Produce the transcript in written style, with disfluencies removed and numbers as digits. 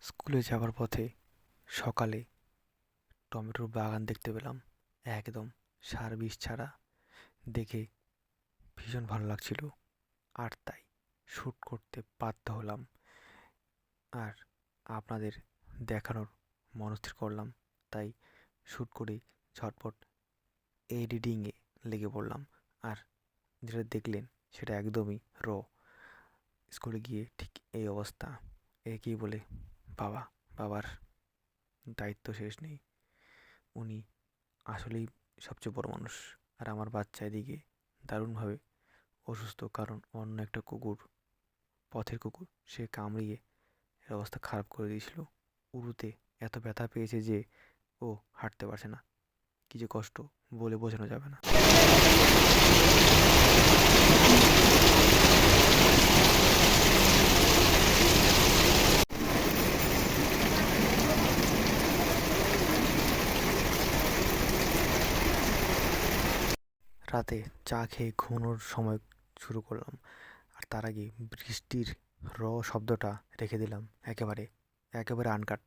স্কুলে যাবার পথে সকালে টমেটোর বাগান দেখতে পেলাম, একদম সার বিষ ছাড়া। দেখে ভীষণ ভালো লাগছিল, আর তাই শ্যুট করতে বাধ্য হলাম। আর আপনাদের দেখানোর মনস্থির করলাম, তাই শ্যুট করে ঝটপট এডিটিংয়ে লেগে পড়লাম। আর যেটা দেখলেন সেটা একদমই স্কুলে গিয়ে ঠিক এই অবস্থা। একেই বলে বাবা। বাবার দায়িত্ব শেষ নেই। উনি আসলেই সবচেয়ে বড় মানুষ। আর আমার বাচ্চা এদিকে দারুণভাবে অসুস্থ, কারণ অন্য একটা কুকুর, পথের কুকুর, সে কামড়িয়ে এর অবস্থা খারাপ করে দিয়েছিল। উরুতে এত ব্যথা পেয়েছে যে ও হাঁটতে পারছে না। কি যে কষ্ট বলে বোঝানো যাবে না। রাতে চা খেয়ে ঘুমানোর সময় শুরু করলাম, আর তার আগে বৃষ্টির শব্দটা রেখে দিলাম একেবারে একেবারে আনকাট।